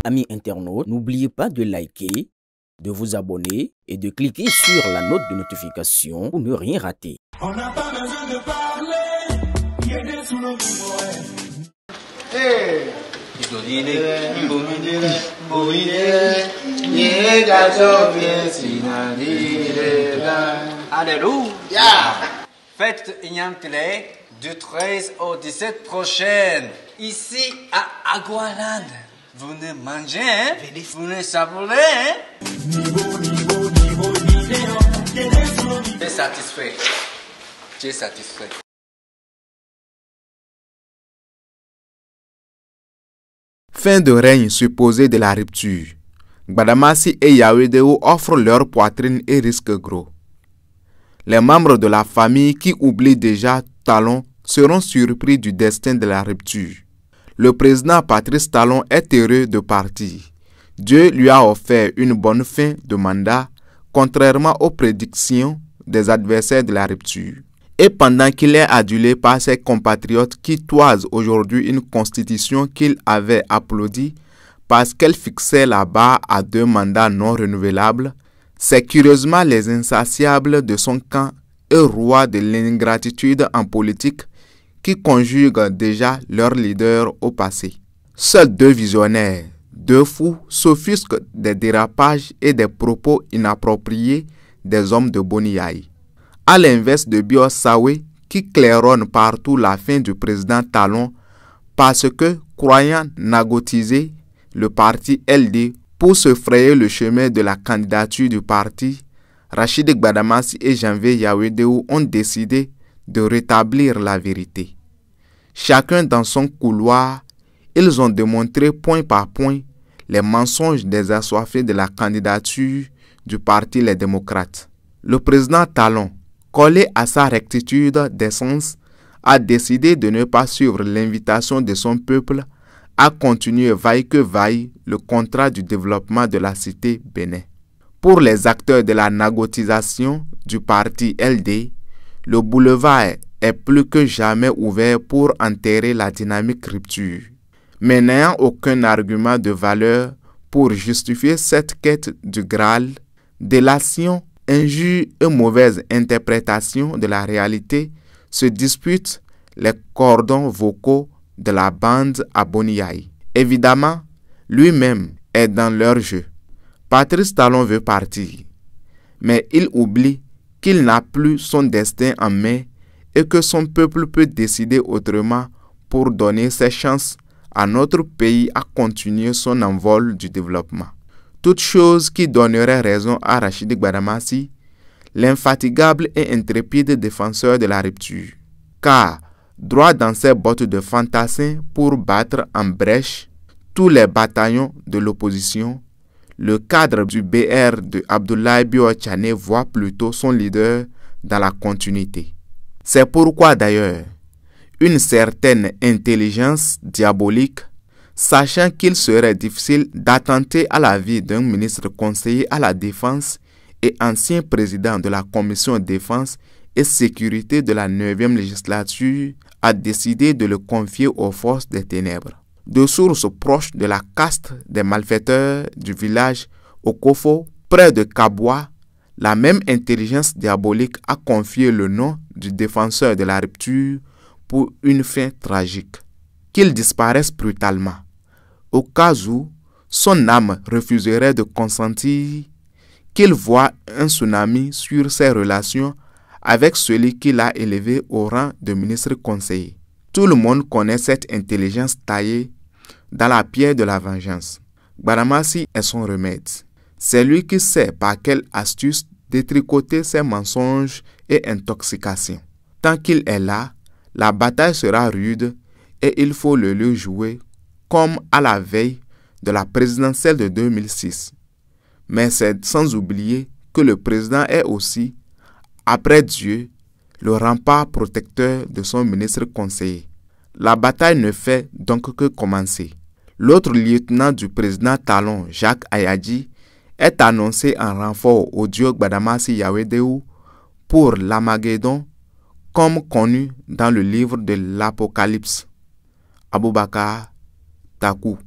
Amis internautes, n'oubliez pas de liker, de vous abonner et de cliquer sur la note de notification pour ne rien rater. On n'a pas besoin de parler, il est sous nos Alléluia. Fête Ignamtele du 13 au 17 prochaine, ici à Agualand. Vous venez manger, hein? Vous venez savourer, hein? Tu es satisfait. Tu es satisfait. Fin de règne supposé de la rupture. Gbadamassi et Yaoundé offrent leur poitrine et risquent gros. Les membres de la famille qui oublient déjà Talon seront surpris du destin de la rupture. Le président Patrice Talon est heureux de partir. Dieu lui a offert une bonne fin de mandat, contrairement aux prédictions des adversaires de la rupture. Et pendant qu'il est adulé par ses compatriotes qui toisent aujourd'hui une constitution qu'il avait applaudie parce qu'elle fixait la barre à 2 mandats non renouvelables, c'est curieusement les insatiables de son camp et rois de l'ingratitude en politique qui conjuguent déjà leur leader au passé. Seuls 2 visionnaires, 2 fous, s'offusquent des dérapages et des propos inappropriés des hommes de Boniaï. À l'inverse de Bios Sawé, qui claironne partout la fin du président Talon parce que, croyant nagotiser le parti LD pour se frayer le chemin de la candidature du parti, Rachid Gbadamassi et Janvier Yaoundé ont décidé de rétablir la vérité. Chacun dans son couloir, ils ont démontré point par point les mensonges des assoiffés de la candidature du parti Les Démocrates. Le président Talon, collé à sa rectitude d'essence, a décidé de ne pas suivre l'invitation de son peuple à continuer vaille que vaille le contrat du développement de la cité Bénin. Pour les acteurs de la nagotisation du parti LD, le boulevard est plus que jamais ouvert pour enterrer la dynamique rupture. Mais n'ayant aucun argument de valeur pour justifier cette quête du Graal, délation, injure et mauvaise interprétation de la réalité se disputent les cordons vocaux de la bande à Boniaï. Évidemment, lui-même est dans leur jeu. Patrice Talon veut partir, mais il oublie qu'il n'a plus son destin en main et que son peuple peut décider autrement pour donner ses chances à notre pays à continuer son envol du développement. Toute chose qui donnerait raison à Rachid Gbadamassi, l'infatigable et intrépide défenseur de la rupture. Car, droit dans ses bottes de fantassin pour battre en brèche tous les bataillons de l'opposition, le cadre du BR de Abdoulaye Bio-Tchane voit plutôt son leader dans la continuité. C'est pourquoi d'ailleurs, une certaine intelligence diabolique, sachant qu'il serait difficile d'attenter à la vie d'un ministre conseiller à la défense et ancien président de la commission défense et sécurité de la 9e législature, a décidé de le confier aux forces des ténèbres. De sources proches de la caste des malfaiteurs du village Okofo, près de Kaboua, la même intelligence diabolique a confié le nom du défenseur de la rupture pour une fin tragique. Qu'il disparaisse brutalement, au cas où son âme refuserait de consentir, qu'il voie un tsunami sur ses relations avec celui qui l'a élevé au rang de ministre conseiller. Tout le monde connaît cette intelligence taillée dans la pierre de la vengeance. Gbadamassi est son remède. C'est lui qui sait par quelle astuce détricoter ses mensonges et intoxications. Tant qu'il est là, la bataille sera rude et il faut le lui jouer comme à la veille de la présidentielle de 2006. Mais c'est sans oublier que le président est aussi, après Dieu, le rempart protecteur de son ministre conseiller. La bataille ne fait donc que commencer. L'autre lieutenant du président Talon, Jacques Ayadji, est annoncé en renfort au dieu Gbadamassi Yaoundé pour l'Armageddon, comme connu dans le livre de l'Apocalypse. Aboubakar Takou.